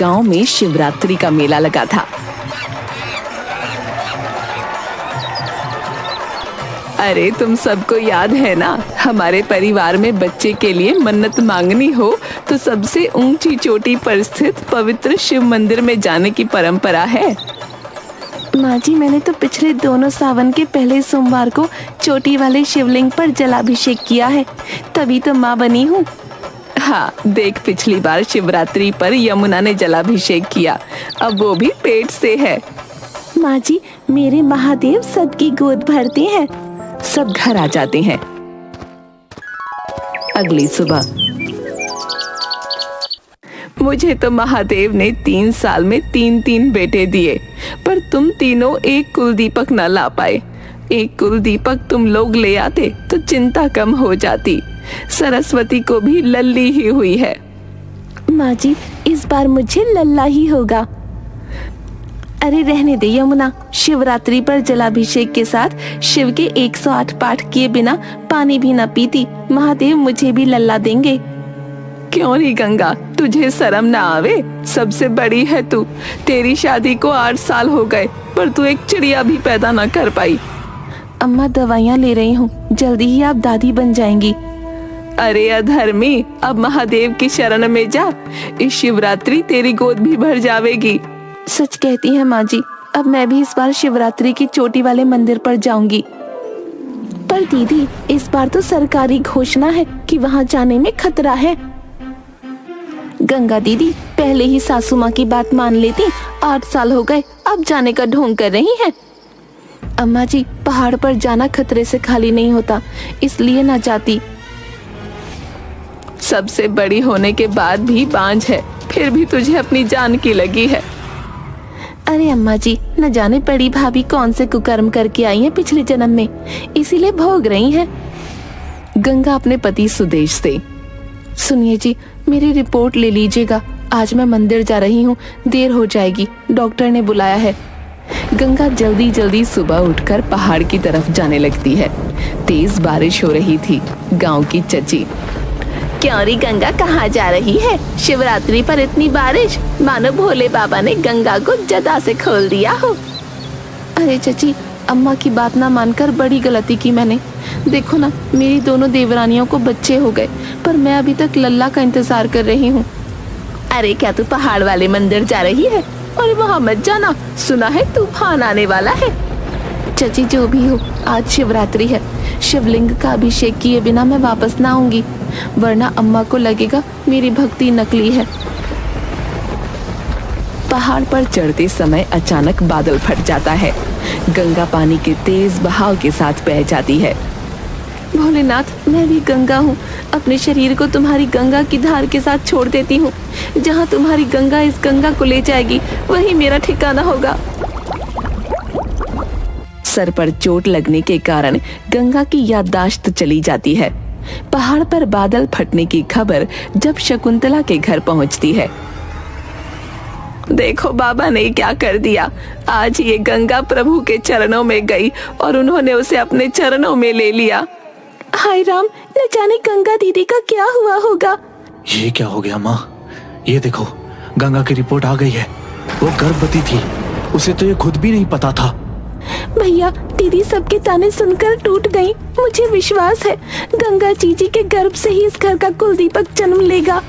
गांव में शिवरात्रि का मेला लगा था। अरे तुम सबको याद है ना, हमारे परिवार में बच्चे के लिए मन्नत मांगनी हो तो सबसे ऊंची चोटी पर स्थित पवित्र शिव मंदिर में जाने की परंपरा है। माँ जी, मैंने तो पिछले दोनों सावन के पहले सोमवार को चोटी वाले शिवलिंग पर जलाभिषेक किया है, तभी तो माँ बनी हूँ। हाँ देख, पिछली बार शिवरात्रि पर यमुना ने जलाभिषेक किया, अब वो भी पेट से है। माँ जी, मेरे महादेव सबकी गोद भरते हैं। सब घर आ जाते हैं। अगली सुबह, मुझे तो महादेव ने 3 साल में 3 बेटे दिए, पर तुम तीनों एक कुल दीपक न ला पाए। एक कुल दीपक तुम लोग ले आते तो चिंता कम हो जाती। सरस्वती को भी लल्ली ही हुई है। माँ जी, इस बार मुझे लल्ला ही होगा। अरे रहने दे यमुना, शिवरात्रि पर जलाभिषेक के साथ शिव के 108 पाठ किए बिना पानी भी न पीती। महादेव मुझे भी लल्ला देंगे। क्यों नहीं गंगा, तुझे शर्म ना आवे? सबसे बड़ी है तू। तेरी शादी को 8 साल हो गए, पर तू एक चिड़िया भी पैदा न कर पाई। अम्मा, दवाइयाँ ले रही हूँ, जल्दी ही आप दादी बन जाएंगी। अरे अधर्मी, अब महादेव की शरण में जा। इस शिवरात्रि तेरी गोद भी भर जावेगी। सच कहती है माँ जी, अब मैं भी इस बार शिवरात्रि की चोटी वाले मंदिर पर जाऊंगी। पर दीदी, इस बार तो सरकारी घोषणा है कि वहाँ जाने में खतरा है। गंगा दीदी पहले ही सासू माँ की बात मान लेती। 8 साल हो गए, अब जाने का ढोंग कर रही हैं। अम्मा जी, पहाड़ पर जाना खतरे से खाली नहीं होता, इसलिए ना जाती। सबसे बड़ी होने के बाद भी बांझ है, फिर भी तुझे अपनी जान की लगी है। अरे अम्मा जी, न जाने बड़ी भाभी कौन से कुकर्म करके आई हैं पिछले जन्म में, इसीलिए भोग रही हैं। गंगा अपने पति सुदेश से, सुनिए जी, मेरी रिपोर्ट ले लीजिएगा। आज मैं मंदिर जा रही हूँ, देर हो जाएगी, डॉक्टर ने बुलाया है। गंगा जल्दी जल्दी सुबह उठकर पहाड़ की तरफ जाने लगती है। तेज बारिश हो रही थी। गांव की चची, क्यों री गंगा, कहाँ जा रही है? शिवरात्रि पर इतनी बारिश, मानो भोले बाबा ने गंगा को जदा से खोल दिया हो। अरे चची, अम्मा की बात ना मानकर बड़ी गलती की मैंने। देखो ना, मेरी दोनों देवरानियों को बच्चे हो गए, पर मैं अभी तक लल्ला का इंतजार कर रही हूँ। अरे क्या तू पहाड़ वाले मंदिर जा रही है? और वहाँ मत जाना, सुना है तूफान आने वाला है। चची जो भी हो, आज शिवरात्रि है, शिवलिंग का अभिषेक किए बिना मैं वापस ना आऊंगी, वरना अम्मा को लगेगा मेरी भक्ति नकली है। पहाड़ पर चढ़ते समय अचानक बादल फट जाता है। गंगा पानी के तेज बहाव के साथ बह जाती है। भोलेनाथ, मैं भी गंगा हूँ, अपने शरीर को तुम्हारी गंगा की धार के साथ छोड़ देती हूँ। जहाँ तुम्हारी गंगा इस गंगा को ले जाएगी, वही मेरा ठिकाना होगा। सर पर चोट लगने के कारण गंगा की याददाश्त चली जाती है। पहाड़ पर बादल फटने की खबर जब शकुंतला के घर पहुंचती है। देखो बाबा ने क्या कर दिया, आज ये गंगा प्रभु के चरणों में गई और उन्होंने उसे अपने चरणों में ले लिया। हाय राम, न जाने गंगा दीदी का क्या हुआ होगा। ये क्या हो गया माँ? ये देखो, गंगा की रिपोर्ट आ गई है। वो गर्भवती थी, उसे तो ये खुद भी नहीं पता था। भैया, दीदी सबके ताने सुनकर टूट गई। मुझे विश्वास है गंगा जीजी के गर्भ से ही इस घर का कुल दीपक जन्म लेगा।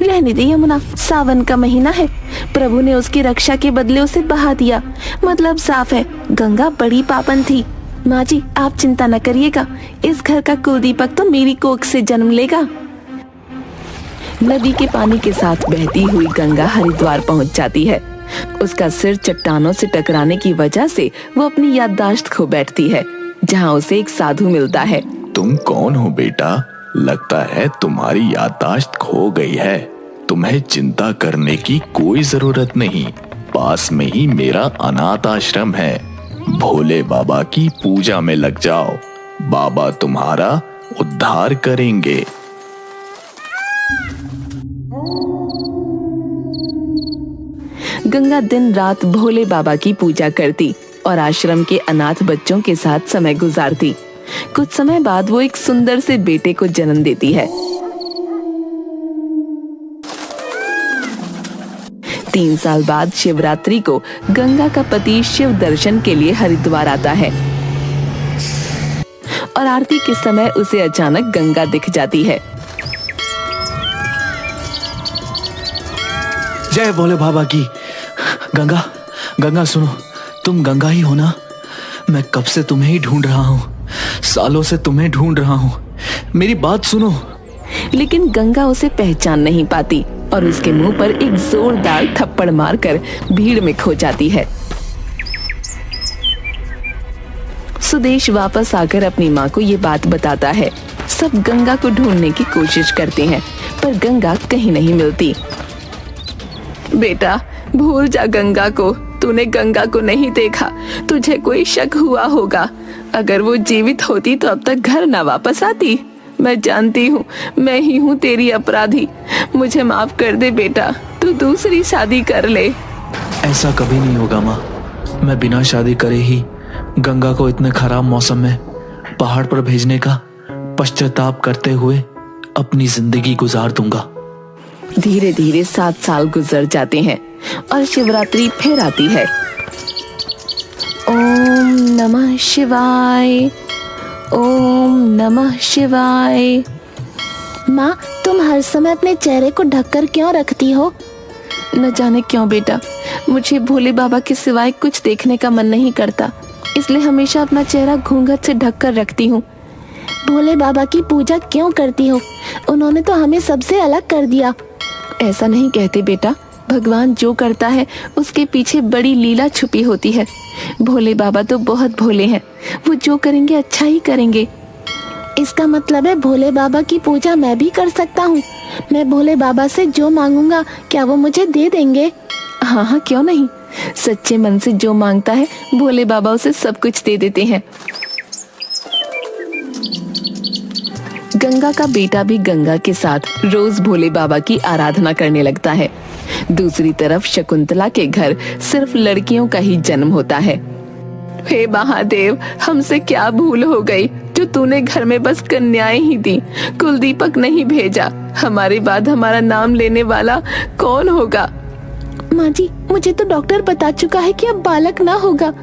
रहने दे यमुना, सावन का महीना है, प्रभु ने उसकी रक्षा के बदले उसे बहा दिया। मतलब साफ है, गंगा बड़ी पापन थी। माँ जी, आप चिंता न करिएगा, इस घर का कुल दीपक तो मेरी कोख से जन्म लेगा। नदी के पानी के साथ बहती हुई गंगा हरिद्वार पहुंच जाती है। उसका सिर चट्टानों से टकराने की वजह से वो अपनी याददाश्त खो बैठती है, जहाँ उसे एक साधु मिलता है। तुम कौन हो बेटा? लगता है तुम्हारी याददाश्त खो गई है। तुम्हें चिंता करने की कोई जरूरत नहीं, पास में ही मेरा अनाथ आश्रम है। भोले बाबा की पूजा में लग जाओ, बाबा तुम्हारा उद्धार करेंगे। गंगा दिन रात भोले बाबा की पूजा करती और आश्रम के अनाथ बच्चों के साथ समय गुजारती। कुछ समय बाद वो एक सुंदर से बेटे को जन्म देती है। 3 साल बाद शिवरात्रि को गंगा का पति शिव दर्शन के लिए हरिद्वार आता है और आरती के समय उसे अचानक गंगा दिख जाती है। जय भोले बाबा की। गंगा, गंगा सुनो, तुम गंगा ही हो ना? मैं कब से तुम्हें ही ढूंढ रहा हूँ, सालों से तुम्हें ढूंढ रहा हूँ, मेरी बात सुनो। लेकिन गंगा उसे पहचान नहीं पाती और उसके मुंह पर एक जोरदार थप्पड़ मारकर भीड़ में खो जाती है। सुदेश वापस आकर अपनी माँ को ये बात बताता है। सब गंगा को ढूंढने की कोशिश करते हैं पर गंगा कहीं नहीं मिलती। बेटा, भूल जा गंगा को। तूने गंगा को नहीं देखा, तुझे कोई शक हुआ होगा। अगर वो जीवित होती तो अब तक घर ना वापस आती। मैं जानती हूँ, मैं ही हूँ तेरी अपराधी। मुझे माफ कर दे बेटा, तू दूसरी शादी कर ले। ऐसा कभी नहीं होगा माँ। मैं बिना शादी करे ही गंगा को इतने खराब मौसम में पहाड़ पर भेजने का पश्चाताप करते हुए अपनी जिंदगी गुजार दूंगा। धीरे धीरे 7 साल गुजर जाते हैं और शिवरात्रि फिर आती है। ओम नमः शिवाय, ओम नमः शिवाय। माँ, तुम हर समय अपने चेहरे को ढककर क्यों रखती हो? न जाने क्यों बेटा, मुझे भोले बाबा के सिवाय कुछ देखने का मन नहीं करता, इसलिए हमेशा अपना चेहरा घूंघट से ढक कर रखती हूँ। भोले बाबा की पूजा क्यों करती हो? उन्होंने तो हमें सबसे अलग कर दिया। ऐसा नहीं कहते बेटा, भगवान जो करता है उसके पीछे बड़ी लीला छुपी होती है। भोले बाबा तो बहुत भोले हैं, वो जो करेंगे अच्छा ही करेंगे। इसका मतलब है भोले बाबा की पूजा मैं भी कर सकता हूँ। मैं भोले बाबा से जो मांगूंगा क्या वो मुझे दे देंगे? हाँ हाँ, क्यों नहीं। सच्चे मन से जो मांगता है भोले बाबा उसे सब कुछ दे देते हैं। गंगा का बेटा भी गंगा के साथ रोज भोले बाबा की आराधना करने लगता है। दूसरी तरफ शकुंतला के घर सिर्फ लड़कियों का ही जन्म होता है। हे महादेव, हमसे क्या भूल हो गई जो तूने घर में बस कन्याएं ही दी, कुलदीपक नहीं भेजा। हमारे बाद हमारा नाम लेने वाला कौन होगा? माँ जी, मुझे तो डॉक्टर बता चुका है कि अब बालक ना होगा।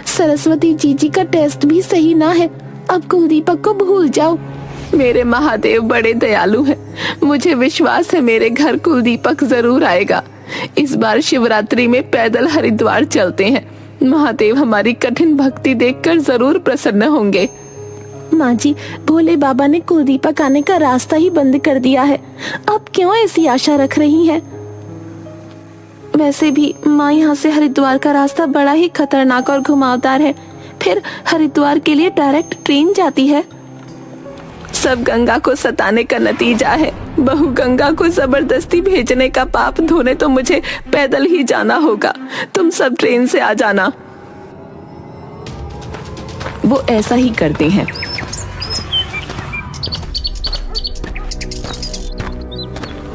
सरस्वती जीजी का टेस्ट भी सही ना है। अब कुलदीपक को भूल जाओ। मेरे महादेव बड़े दयालु हैं। मुझे विश्वास है मेरे घर कुलदीपक जरूर आएगा। इस बार शिवरात्रि में पैदल हरिद्वार चलते हैं। महादेव हमारी कठिन भक्ति देखकर जरूर प्रसन्न होंगे। माँ जी, भोले बाबा ने कुलदीपक आने का रास्ता ही बंद कर दिया है। अब क्यों ऐसी आशा रख रही हैं? वैसे भी माँ, यहाँ से हरिद्वार का रास्ता बड़ा ही खतरनाक और घुमावदार है। फिर हरिद्वार के लिए डायरेक्ट ट्रेन जाती है। सब गंगा को सताने का नतीजा है। बहू गंगा को जबरदस्ती भेजने का पाप धोने तो मुझे पैदल ही जाना होगा। तुम सब ट्रेन से आ जाना। वो ऐसा ही करते हैं।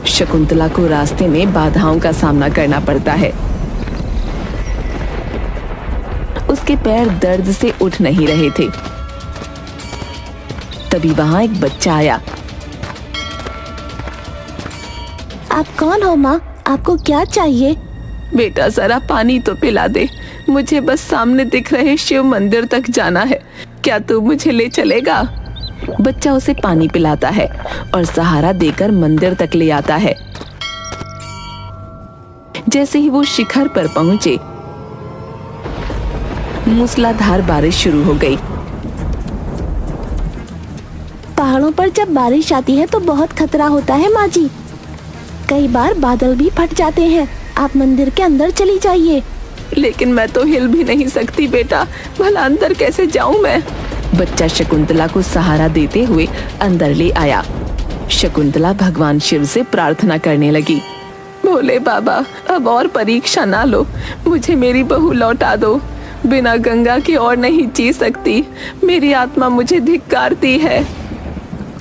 शकुंतला को रास्ते में बाधाओं का सामना करना पड़ता है। उसके पैर दर्द से उठ नहीं रहे थे। तभी वहां एक बच्चा आया। आप कौन हो माँ? आपको क्या चाहिए? बेटा, जरा पानी तो पिला दे। मुझे बस सामने दिख रहे शिव मंदिर तक जाना है। क्या तू मुझे ले चलेगा? बच्चा उसे पानी पिलाता है और सहारा देकर मंदिर तक ले आता है। जैसे ही वो शिखर पर पहुंचे, मूसलाधार बारिश शुरू हो गई। पहाड़ों पर जब बारिश आती है तो बहुत खतरा होता है माँ जी। कई बार बादल भी फट जाते हैं। आप मंदिर के अंदर चली जाइए। लेकिन मैं तो हिल भी नहीं सकती बेटा, भला अंदर कैसे जाऊं मैं? बच्चा शकुंतला को सहारा देते हुए अंदर ले आया। शकुंतला भगवान शिव से प्रार्थना करने लगी। भोले बाबा, अब और परीक्षा ना लो, मुझे मेरी बहू लौटा दो। बिना गंगा की और नहीं जी सकती। मेरी आत्मा मुझे धिक्कारती है।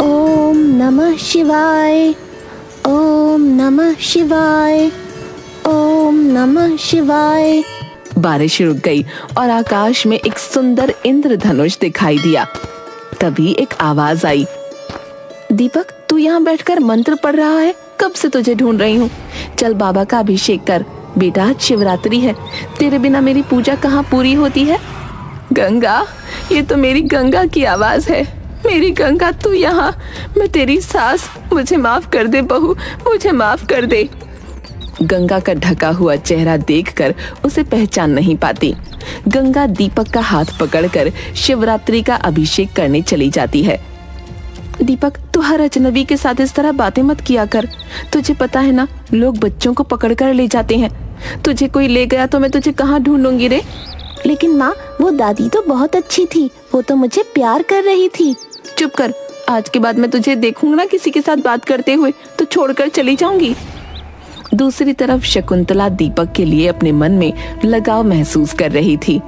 ओम नमः शिवाय, ओम नमः शिवाय, ओम नमः शिवाय। बारिश रुक गई और आकाश में एक सुंदर इंद्रधनुष दिखाई दिया। तभी एक आवाज आई। दीपक, तू यहाँ बैठकर मंत्र पढ़ रहा है? कब से तुझे ढूंढ रही हूँ। चल बाबा का अभिषेक कर, बेटा आज शिवरात्रि है, तेरे बिना मेरी पूजा कहाँ पूरी होती है। गंगा, ये तो मेरी गंगा की आवाज है। मेरी गंगा तू यहाँ, मैं तेरी सास। मुझे माफ कर दे बहू, मुझे माफ कर दे। गंगा का ढका हुआ चेहरा देखकर उसे पहचान नहीं पाती। गंगा दीपक का हाथ पकड़कर शिवरात्रि का अभिषेक करने चली जाती है। दीपक, तू हर अजनबी के साथ इस तरह बातें मत किया कर। तुझे पता है ना, लोग बच्चों को पकड़कर ले जाते हैं। तुझे कोई ले गया तो मैं तुझे कहाँ ढूंढूंगी रे। लेकिन माँ, वो दादी तो बहुत अच्छी थी, वो तो मुझे प्यार कर रही थी। चुप कर, आज के बाद मैं तुझे देखूंगा ना किसी के साथ बात करते हुए तो छोड़कर चली जाऊंगी। दूसरी तरफ शकुंतला दीपक के लिए अपने मन में लगाव महसूस कर रही थी।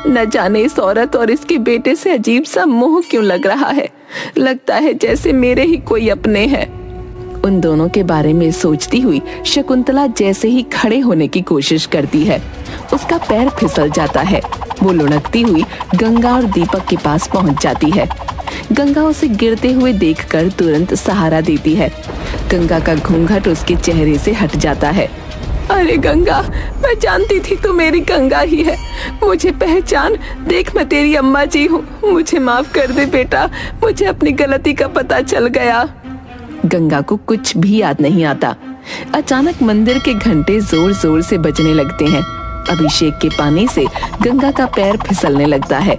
न जाने इस औरत और इसके बेटे से अजीब सा मोह क्यों लग रहा है। लगता है जैसे मेरे ही कोई अपने हैं। उन दोनों के बारे में सोचती हुई शकुंतला जैसे ही खड़े होने की कोशिश करती है, उसका पैर फिसल जाता है। वो लुढ़कती हुई गंगा और दीपक के पास पहुंच जाती है। गंगा उसे गिरते हुए देखकर तुरंत सहारा देती है। गंगा का घूंघट उसके चेहरे से हट जाता है। अरे गंगा, मैं जानती थी तू मेरी गंगा ही है। मुझे पहचान, देख मैं तेरी अम्मा जी हूँ। मुझे माफ कर दे बेटा, मुझे अपनी गलती का पता चल गया। गंगा को कुछ भी याद नहीं आता। अचानक मंदिर के घंटे जोर जोर से बजने लगते हैं। अभिषेक के पानी से गंगा का पैर फिसलने लगता है।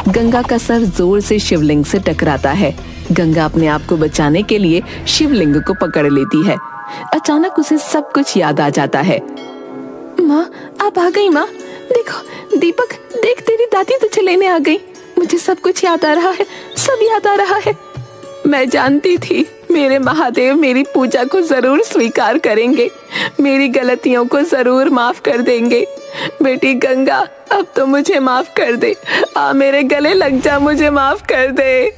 गंगा का सर जोर से शिवलिंग से टकराता है। गंगा अपने आप को बचाने के लिए शिवलिंग को पकड़ लेती है। अचानक उसे सब कुछ याद आ जाता है। माँ, आप आ गई। माँ देखो, दीपक देख, तेरी दादी तुझे लेने आ गई। मुझे सब कुछ याद आ रहा है, सब याद आ रहा है। मैं जानती थी मेरे महादेव मेरी पूजा को जरूर स्वीकार करेंगे, मेरी गलतियों को जरूर माफ कर देंगे। बेटी गंगा, अब तो मुझे माफ कर दे। आ मेरे गले लग जा, मुझे माफ कर दे।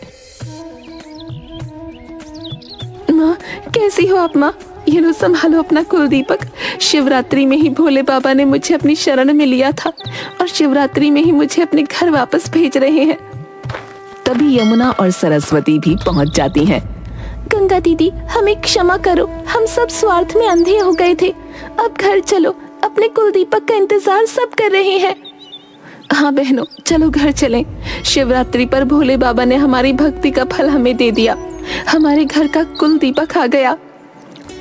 माँ, कैसी हो आप माँ? ये लो, संभालो अपना कुल दीपक। शिवरात्रि में ही भोले बाबा ने मुझे अपनी शरण में लिया था और शिवरात्रि में ही मुझे अपने घर वापस भेज रहे हैं। तभी यमुना और सरस्वती भी पहुंच जाती हैं। गंगा दीदी, हमें क्षमा करो, हम सब स्वार्थ में अंधे हो गए थे। अब घर चलो, अपने कुल दीपक का इंतजार सब कर रहे हैं। हाँ बहनों, चलो घर चलें। शिवरात्रि पर भोले बाबा ने हमारी भक्ति का फल हमें दे दिया। हमारे घर का कुल दीपक आ गया।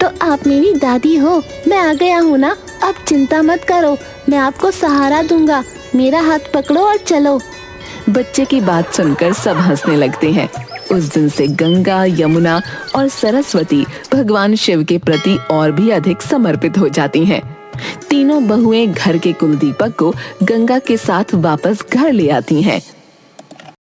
तो आप मेरी दादी हो, मैं आ गया हूँ ना। अब चिंता मत करो, मैं आपको सहारा दूंगा। मेरा हाथ पकड़ो और चलो। बच्चे की बात सुनकर सब हंसने लगते हैं। उस दिन से गंगा, यमुना और सरस्वती भगवान शिव के प्रति और भी अधिक समर्पित हो जाती हैं। तीनों बहुएं घर के कुलदीपक को गंगा के साथ वापस घर ले आती हैं।